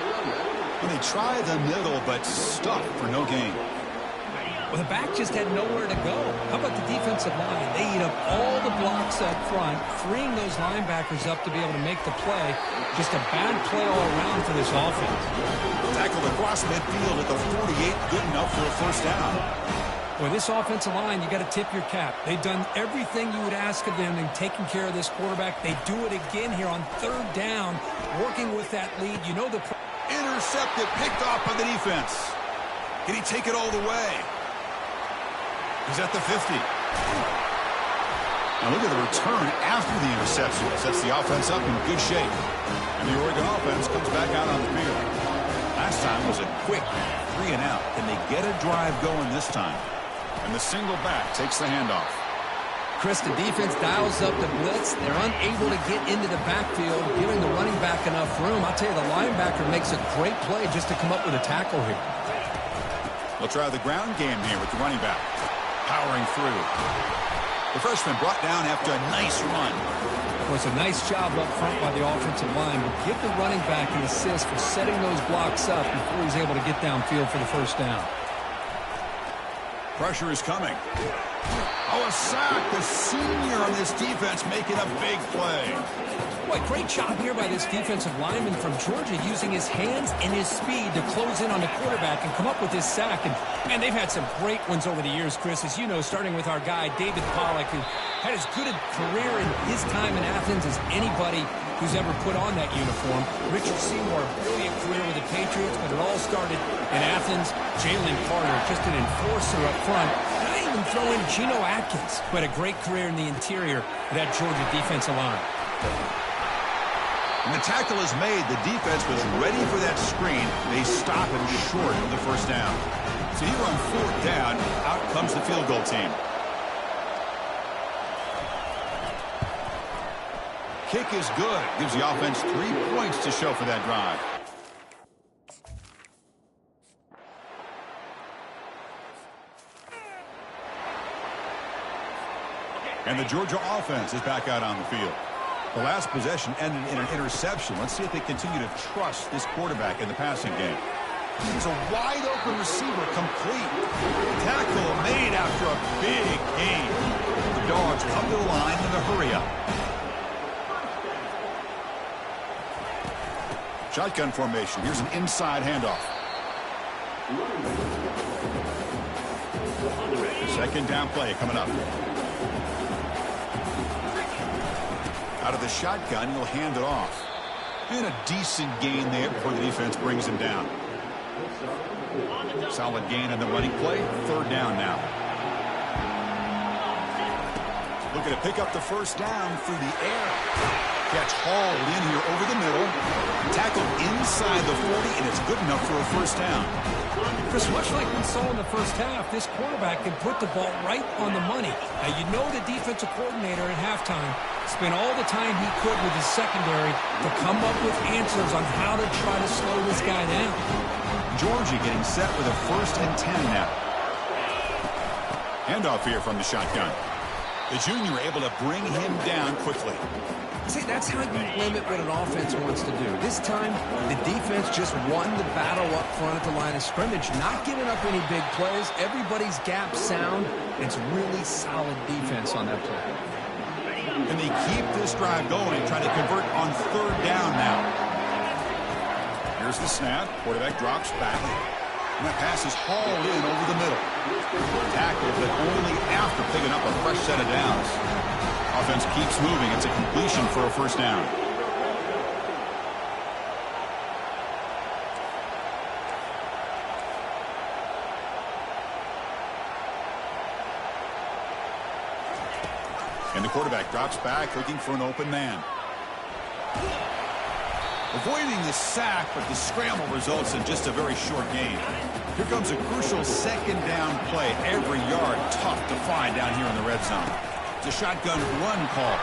And they try the middle, but stuck for no gain. Well, the back just had nowhere to go. How about the defensive line? They eat up all the blocks up front, freeing those linebackers up to be able to make the play. Just a bad play all around for this offense. Tackled across midfield at the 48, good enough for a first down. Well, this offensive line, you got to tip your cap. They've done everything you would ask of them in taking care of this quarterback. They do it again here on third down, working with that lead. You know the... Intercepted, picked off by the defense. Can he take it all the way? He's at the 50. Now look at the return after the interception. Sets the offense up in good shape. And the Oregon offense comes back out on the field. Last time was a quick 3 and out. Can they get a drive going this time? And the single back takes the handoff. Chris, the defense dials up the blitz. They're unable to get into the backfield, giving the running back enough room. I'll tell you, the linebacker makes a great play just to come up with a tackle here. They'll try the ground game here with the running back. Powering through. The freshman brought down after a nice run. It was a nice job up front by the offensive line, but give the running back an assist for setting those blocks up before he's able to get downfield for the first down. Pressure is coming. Oh, a sack. The senior on this defense making a big play. Boy, great job here by this defensive lineman from Georgia using his hands and his speed to close in on the quarterback and come up with this sack. And, man, they've had some great ones over the years, Chris, as you know, starting with our guy, David Pollack, who had as good a career in his time in Athens as anybody who's ever put on that uniform. Richard Seymour, a brilliant career with the Patriots, but it all started in Athens. Jalen Carter, just an enforcer up front. And I even throw in Geno Atkins, who had a great career in the interior of that Georgia defensive line. When the tackle is made, the defense was ready for that screen. They stop him short of the first down. So here on fourth down, out comes the field goal team. Kick is good. Gives the offense 3 points to show for that drive. And the Georgia offense is back out on the field. The last possession ended in an interception. Let's see if they continue to trust this quarterback in the passing game. He's a wide-open receiver, complete. Tackle made after a big gain. The Dogs come to the line in a hurry-up. Shotgun formation. Here's an inside handoff. Second down play coming up. Out of the shotgun, he'll hand it off. And a decent gain there before the defense brings him down. Solid gain on the running play. Third down now. Looking to pick up the first down through the air. Catch hauled in here over the middle. Tackled inside the 40, and it's good enough for a first down. Chris, much like we saw in the first half, this quarterback can put the ball right on the money. Now, you know the defensive coordinator at halftime spent all the time he could with his secondary to come up with answers on how to try to slow this guy down. Georgia getting set with a 1st and 10 now. Handoff here from the shotgun. The junior able to bring him down quickly. See, that's how you limit what an offense wants to do. This time, the defense just won the battle up front at the line of scrimmage, not giving up any big plays. Everybody's gap sound. It's really solid defense on that play. And they keep this drive going, trying to convert on third down now. Here's the snap. Quarterback drops back. And that pass is hauled in over the middle. Tackled, but only after picking up a fresh set of downs. Offense keeps moving. It's a completion for a first down. And the quarterback drops back, looking for an open man. Avoiding the sack, but the scramble results in just a very short gain. Here comes a crucial second down play. Every yard tough to find down here in the red zone. It's a shotgun run call.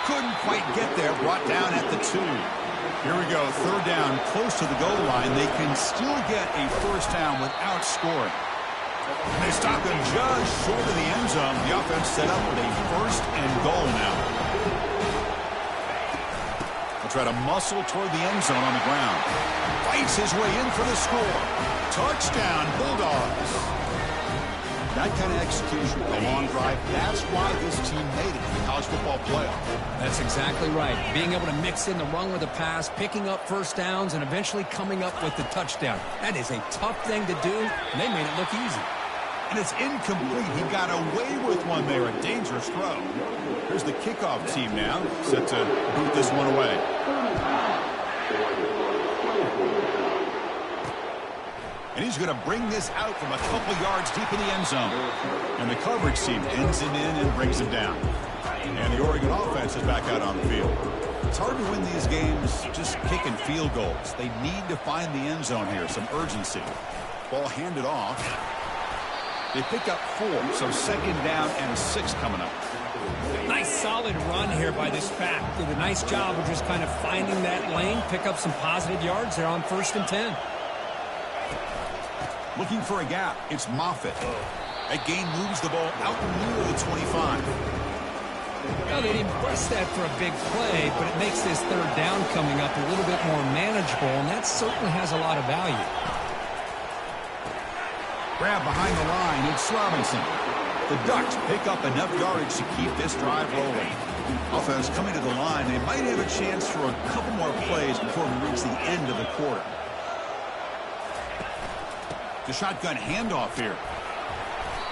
Couldn't quite get there, brought down at the 2. Here we go, third down, close to the goal line. They can still get a first down without scoring. And they stop him just short of the end zone. The offense set up with a 1st and goal now. They'll try to muscle toward the end zone on the ground. Fights his way in for the score. Touchdown, Bulldogs. That kind of execution, a long drive, that's why this team made it to the college football playoff. That's exactly right. Being able to mix in the run with the pass, picking up first downs, and eventually coming up with the touchdown. That is a tough thing to do, and they made it look easy. And it's incomplete. He got away with one there, a dangerous throw. Here's the kickoff team now, set to boot this one away. And he's going to bring this out from a couple yards deep in the end zone. And the coverage team ends him in and brings him down. And the Oregon offense is back out on the field. It's hard to win these games just kicking field goals. They need to find the end zone here, some urgency. Ball handed off. They pick up 4, so second down and 6 coming up. Nice solid run here by this back. Did a nice job of just kind of finding that lane, pick up some positive yards there on 1st and 10. Looking for a gap. It's Moffitt. That gain moves the ball out near the 25. Well, they didn't press that for a big play, but it makes this third down coming up a little bit more manageable, and that certainly has a lot of value. Grab behind the line. It's Robinson. The Ducks pick up enough yardage to keep this drive rolling. Offense coming to the line. They might have a chance for a couple more plays before we reach the end of the quarter. The shotgun handoff here.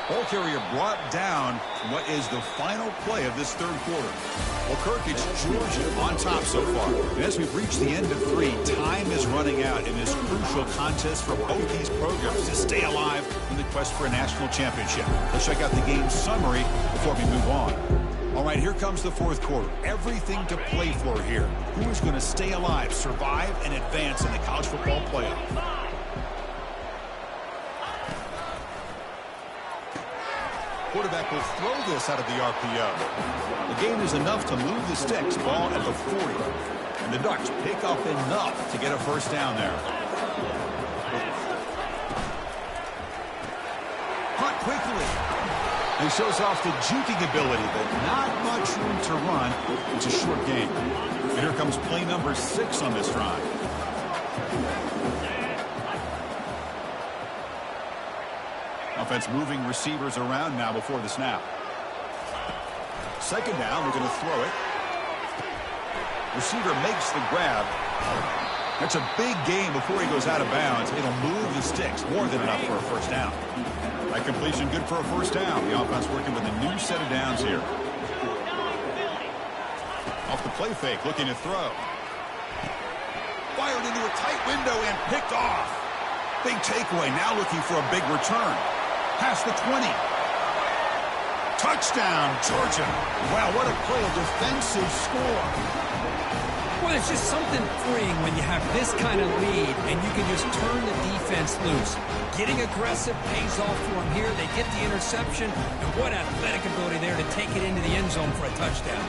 Ball carrier brought down what is the final play of this third quarter. Well, Kirk, it's Georgia on top so far. And as we've reached the end of 3, time is running out in this crucial contest for both these programs to stay alive in the quest for a national championship. Let's check out the game summary before we move on. All right, here comes the fourth quarter. Everything to play for here. Who is going to stay alive, survive, and advance in the college football playoff? Quarterback will throw this out of the RPO. The gain is enough to move the sticks. Ball at the 40. And the Ducks pick up enough to get a first down there. Hunt quickly. He shows off the juking ability, but not much room to run. It's a short game. And here comes play number 6 on this drive. Offense moving receivers around now before the snap. Second down, they're going to throw it. Receiver makes the grab. That's a big gain before he goes out of bounds. It'll move the sticks, more than enough for a first down. That completion good for a first down. The offense working with a new set of downs here. Off the play fake, looking to throw. Fired into a tight window and picked off. Big takeaway, now looking for a big return. Past the 20. Touchdown, Georgia. Wow, what a play, a defensive score. Well, it's just something freeing when you have this kind of lead and you can just turn the defense loose. Getting aggressive pays off for them here. They get the interception, and what athletic ability there to take it into the end zone for a touchdown.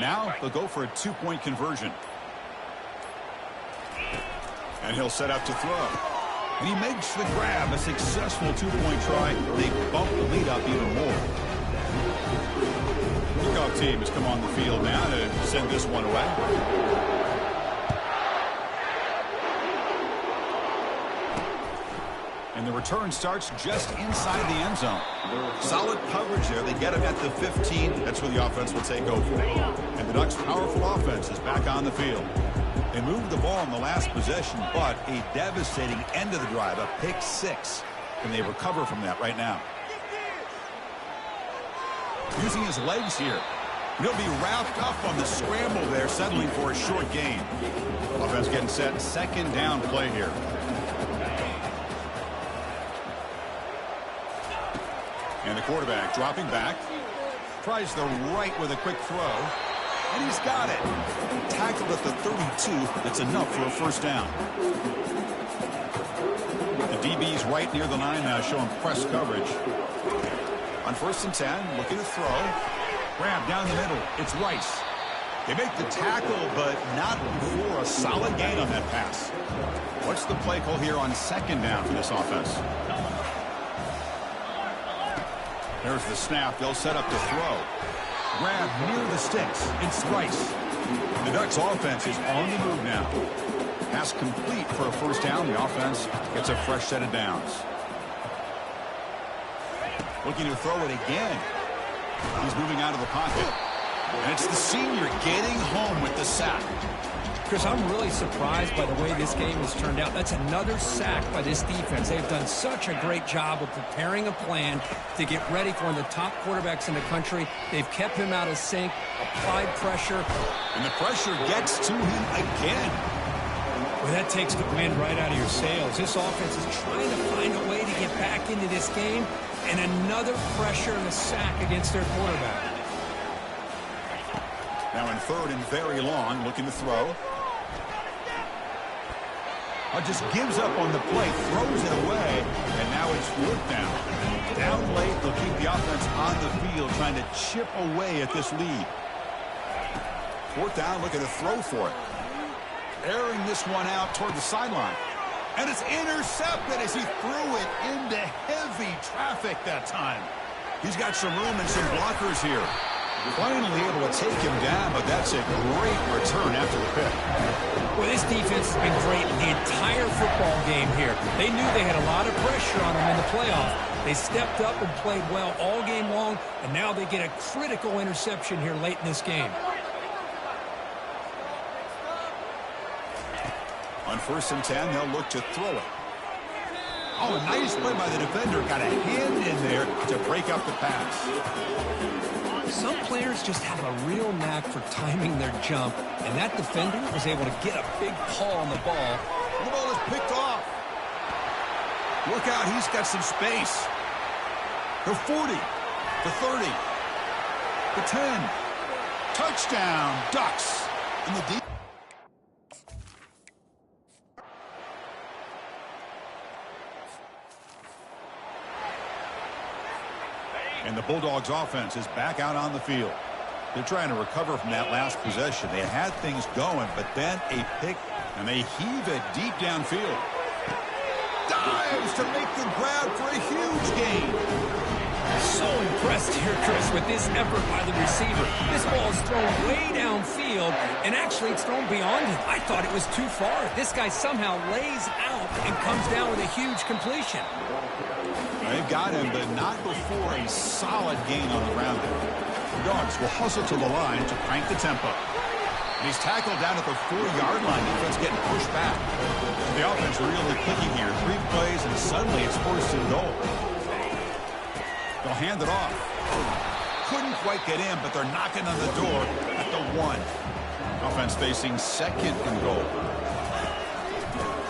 Now they'll go for a 2-point conversion. And he'll set up to throw. And he makes the grab, a successful 2-point try. They bump the lead up even more. Kickoff team has come on the field now to send this one away. And the return starts just inside the end zone. Solid coverage there. They get him at the 15. That's where the offense will take over. And the Ducks' powerful offense is back on the field. They moved the ball in the last possession, but a devastating end of the drive, a pick 6. And they recover from that right now. Using his legs here. He'll be wrapped up on the scramble there, settling for a short gain. Offense getting set. Second down play here. And the quarterback dropping back. Tries the right with a quick throw. And he's got it. Tackled at the 32. That's enough for a first down. The DB's right near the line now, showing press coverage. On 1st and 10, looking to throw. Grab down the middle. It's Rice. They make the tackle, but not before a solid gain on that pass. What's the play call here on second down for this offense? There's the snap. They'll set up to throw. Grab near the sticks. It's Rice. The Ducks offense is on the move now. Pass complete for a first down. The offense gets a fresh set of downs. Looking to throw it again. He's moving out of the pocket. And it's the senior getting home with the sack. Chris, I'm really surprised by the way this game has turned out. That's another sack by this defense. They've done such a great job of preparing a plan to get ready for one of the top quarterbacks in the country. They've kept him out of sync, applied pressure. And the pressure gets to him again. Well, that takes the wind right out of your sails. This offense is trying to find a way to get back into this game, and another pressure and a sack against their quarterback. Now in third and very long, looking to throw. Just gives up on the play, throws it away, and now it's fourth down. Down late, they'll keep the offense on the field, trying to chip away at this lead. Fourth down, looking to throw for it. Airing this one out toward the sideline. And it's intercepted as he threw it into heavy traffic that time. He's got some room and some blockers here. Finally able to take him down, but that's a great return after the pick. Well, this defense has been great the entire football game here. They knew they had a lot of pressure on them in the playoffs. They stepped up and played well all game long, and now they get a critical interception here late in this game. On 1st and 10, they'll look to throw it. Oh, a nice play by the defender. Got a hand in there to break up the pass. Some players just have a real knack for timing their jump, and that defender was able to get a big paw on the ball. The ball is picked off. Look out, he's got some space. The 40, the 30, the 10. Touchdown, Ducks. In the deep. And the Bulldogs offense is back out on the field. They're trying to recover from that last possession. They had things going, but then a pick, and they heave it deep downfield. Dives to make the grab for a huge gain. So impressed here, Chris, with this effort by the receiver. This ball is thrown way downfield, and actually it's thrown beyond him. I thought it was too far. This guy somehow lays out and comes down with a huge completion. They've got him, but not before a solid gain on the ground. The Dogs will hustle to the line to crank the tempo. And he's tackled down at the 4-yard line. Defense getting pushed back. The offense really clicking here. 3 plays, and suddenly it's 1st and goal. They'll hand it off. Couldn't quite get in, but they're knocking on the door at the 1. Offense facing 2nd and goal.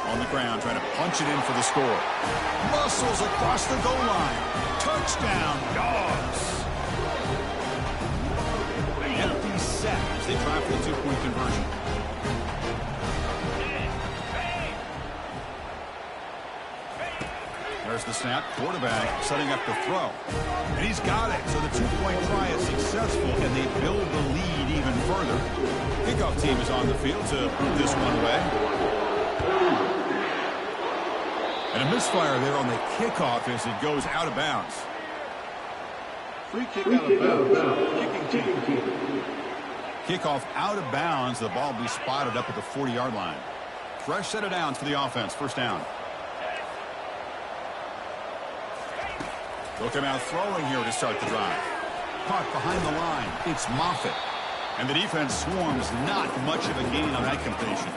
On the ground, trying to punch it in for the score. Muscles across the goal line. Touchdown, Dogs. Empty set as they try for the 2-point conversion. There's the snap. Quarterback setting up the throw. And he's got it. So the 2-point try is successful, and they build the lead even further. Kickoff team is on the field to move this one away. And a misfire there on the kickoff as it goes out of bounds. Free kick out of bounds. Kicking team. Kickoff out of bounds. The ball will be spotted up at the 40-yard line. Fresh set of downs for the offense. 1st down. They'll come out throwing here to start the drive. Caught behind the line. It's Moffitt. And the defense swarms. Not much of a gain on that completion.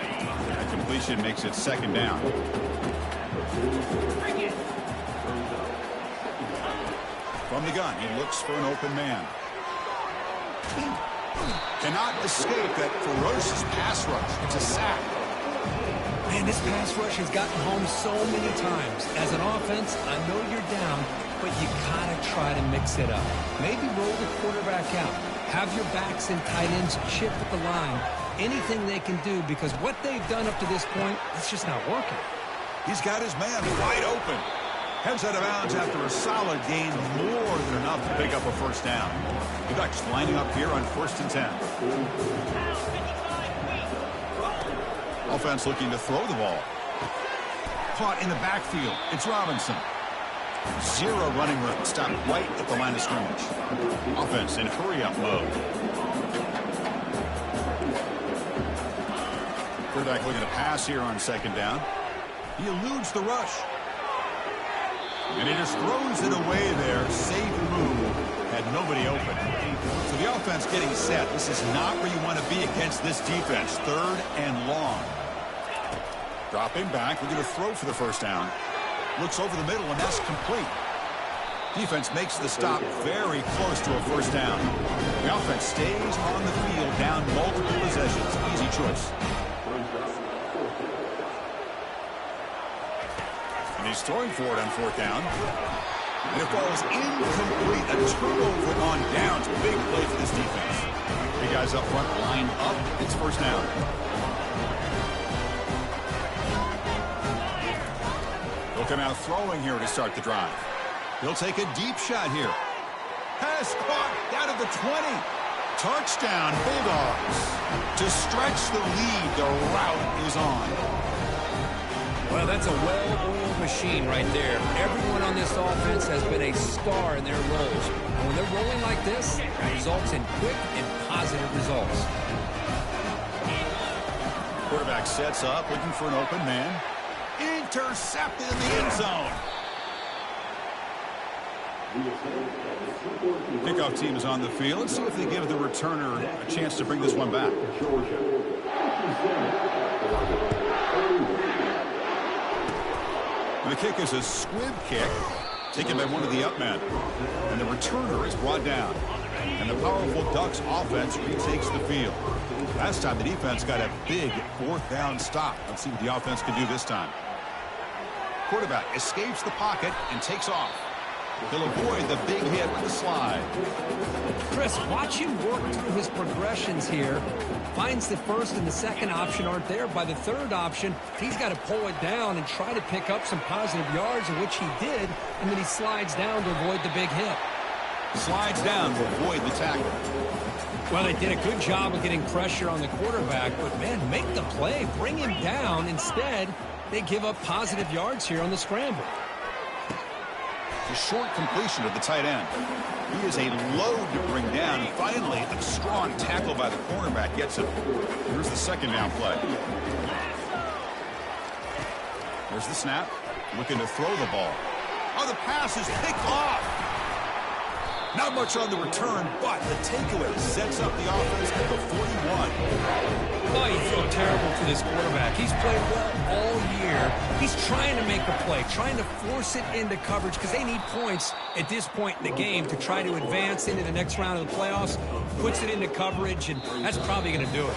That completion makes it 2nd down. From the gun, he looks for an open man. Cannot escape that ferocious pass rush. It's a sack. Man, this pass rush has gotten home so many times. As an offense, I know you're down, but you gotta try to mix it up. Maybe roll the quarterback out. Have your backs and tight ends chip at the line. Anything they can do, because what they've done up to this point, it's just not working. He's got his man wide open. Heads out of bounds after a solid gain, more than enough to pick up a 1st down. The Ducks lining up here on 1st and 10. Offense looking to throw the ball. Caught in the backfield. It's Robinson. Zero running room. Stop right at the line of scrimmage. Offense in hurry-up mode. Quarterback looking to pass here on second down. He eludes the rush. And he just throws it away there. Safe move. Had nobody open. So the offense getting set. This is not where you want to be against this defense. Third and long. Dropping back. We're going to throw for the first down. Looks over the middle, and that's complete. Defense makes the stop very close to a first down. The offense stays on the field down multiple possessions. Easy choice. And he's throwing for it on fourth down. And it falls incomplete. A turnover on downs. Big play for this defense. Three guys up front, line up. It's first down. He'll come out throwing here to start the drive. He'll take a deep shot here. Pass caught down at the 20. Touchdown, Bulldogs. To stretch the lead, the route is on. Well, that's a well-oiled machine right there. Everyone on this offense has been a star in their roles. And when they're rolling like this, it results in quick and positive results. Quarterback sets up, looking for an open man. Intercepted in the end zone. Kickoff team is on the field. Let's see if they give the returner a chance to bring this one back. The kick is a squib kick taken by one of the up men. And the returner is brought down. And the powerful Ducks offense retakes the field. Last time the defense got a big fourth down stop. Let's see what the offense can do this time. Quarterback escapes the pocket and takes off. He'll avoid the big hit with the slide. Chris, watch him work through his progressions here. Finds the first and the second option aren't there. By the third option, he's got to pull it down and try to pick up some positive yards, which he did, and then he slides down to avoid the big hit. Slides down to avoid the tackle. Well, they did a good job of getting pressure on the quarterback, but, man, make the play. Bring him down. Instead, they give up positive yards here on the scramble. A short completion of the tight end. He is a load to bring down. Finally, a strong tackle by the cornerback gets him. Here's the second down play. There's the snap. Looking to throw the ball. Oh, the pass is picked off. Not much on the return, but the takeaway sets up the offense at the 41. Oh, you feel terrible for this quarterback. He's played well all year. He's trying to make a play, trying to force it into coverage because they need points at this point in the game to try to advance into the next round of the playoffs. Puts it into coverage, and that's probably going to do it.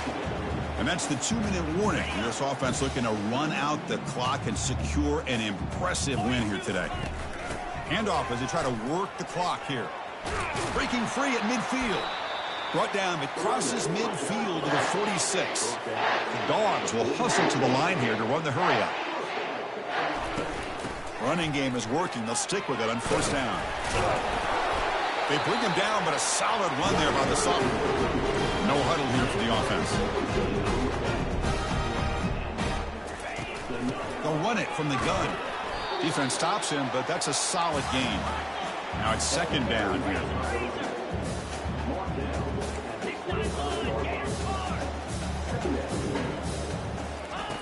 And that's the 2-minute warning. This offense looking to run out the clock and secure an impressive win here today. Handoff as they try to work the clock here. Breaking free at midfield. Brought down, it crosses midfield to the 46. The Dogs will hustle to the line here to run the hurry-up. Running game is working. They'll stick with it on first down. They bring him down, but a solid run there by the sophomore. No huddle here for the offense. They'll run it from the gun. Defense stops him, but that's a solid gain. Now it's second down here.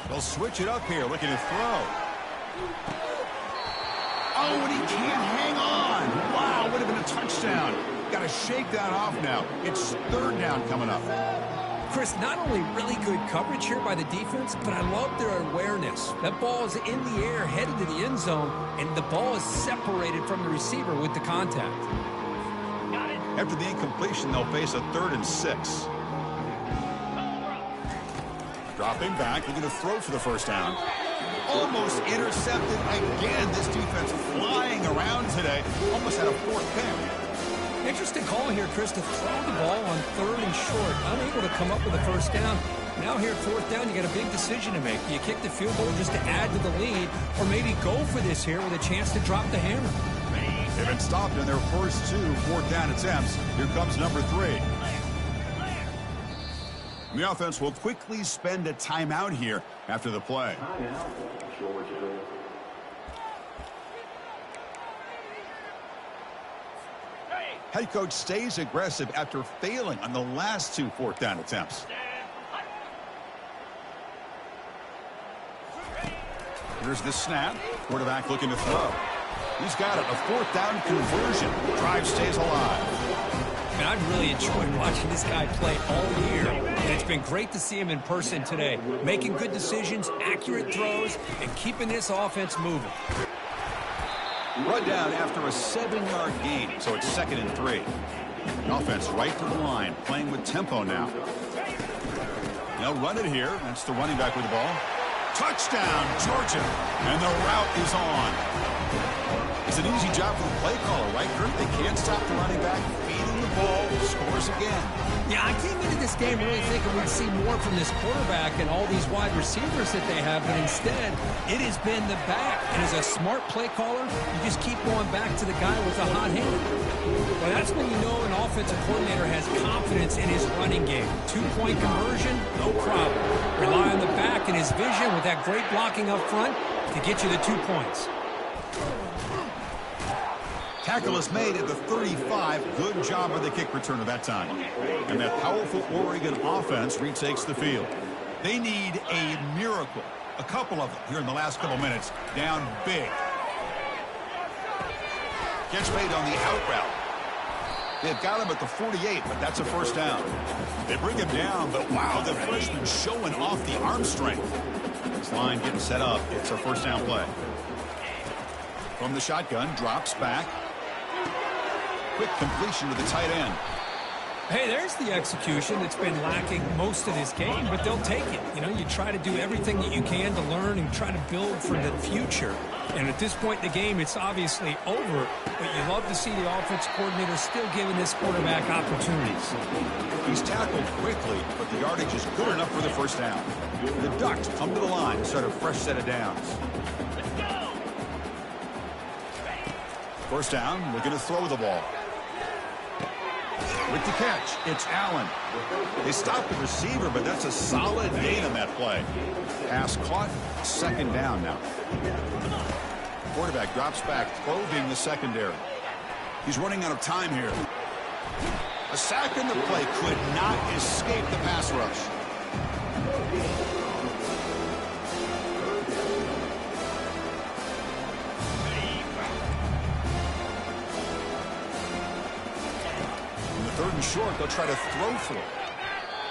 They'll switch it up here, looking to throw. Oh, and he can't hang on. Wow, would have been a touchdown. Got to shake that off now. It's third down coming up. Chris, not only really good coverage here by the defense, but I love their awareness. That ball is in the air, headed to the end zone, and the ball is separated from the receiver with the contact. After the incompletion, they'll face a 3rd and 6. Dropping back, looking to throw for the first down. Almost intercepted again. This defense flying around today. Almost had a 4th pick. Interesting call here, Chris, to throw the ball on 3rd and short. Unable to come up with a first down. Now here at 4th down, you got a big decision to make. Do you kick the field goal just to add to the lead, or maybe go for this here with a chance to drop the hammer? They've been stopped in their first 2 4th down attempts. Here comes number 3. The offense will quickly spend a timeout here after the play. Head coach stays aggressive after failing on the last 2 fourth-down attempts. Here's the snap. Quarterback looking to throw. He's got it. A fourth-down conversion. Drive stays alive. And I've really enjoyed watching this guy play all year. And it's been great to see him in person today. Making good decisions, accurate throws, and keeping this offense moving. Run down after a 7-yard gain, so it's 2nd and 3. The offense right to the line, playing with tempo now. They'll run it here. That's the running back with the ball. Touchdown, Georgia. And the route is on. It's an easy job for the play caller, right, Kurt? They can't stop the running back. Feeding the ball, scores again. Yeah, I came into this game really thinking we'd see more from this quarterback and all these wide receivers that they have, but instead, it has been the back. And as a smart play caller, you just keep going back to the guy with the hot hand. Well, that's when you know an offensive coordinator has confidence in his running game. 2-point conversion, no problem. Rely on the back and his vision with that great blocking up front to get you the 2 points. Tackle is made at the 35. Good job of the kick return at that time. And that powerful Oregon offense retakes the field. They need a miracle. A couple of them here in the last couple minutes. Down big. Catch made on the out route. They've got him at the 48, but that's a first down. They bring him down, but wow, the freshman showing off the arm strength. This line getting set up. It's a first down play. From the shotgun, drops back. Quick completion to the tight end. Hey, there's the execution that's been lacking most of this game, but they'll take it. You know, you try to do everything that you can to learn and try to build for the future. And at this point in the game, it's obviously over, but you love to see the offense coordinator still giving this quarterback opportunities. He's tackled quickly, but the yardage is good enough for the first down. The Ducks come to the line to start a fresh set of downs. First down, looking to throw the ball. With the catch, it's Allen. They stop the receiver, but that's a solid gain on that play. Pass caught, second down now. Quarterback drops back, probing the secondary. He's running out of time here. A sack in the play could not escape the pass rush. Third and short, they'll try to throw for it.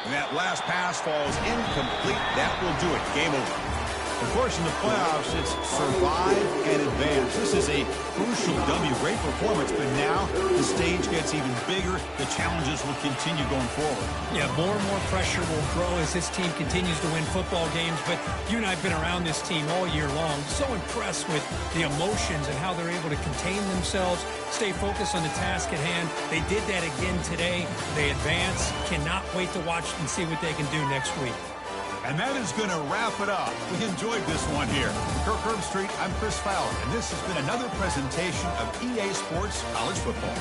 And that last pass falls incomplete. That will do it. Game over. Of course, in the playoffs, it's survive and advance. This is a crucial W. Great performance, but now the stage gets even bigger. The challenges will continue going forward. Yeah, more and more pressure will grow as this team continues to win football games. But you and I have been around this team all year long. So impressed with the emotions and how they're able to contain themselves, stay focused on the task at hand. They did that again today. They advance. Cannot wait to watch and see what they can do next week. And that is going to wrap it up. We enjoyed this one here. Kirk Herbstreit, I'm Chris Fowler, and this has been another presentation of EA Sports College Football.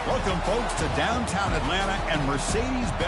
Welcome, folks, to downtown Atlanta and Mercedes-Benz.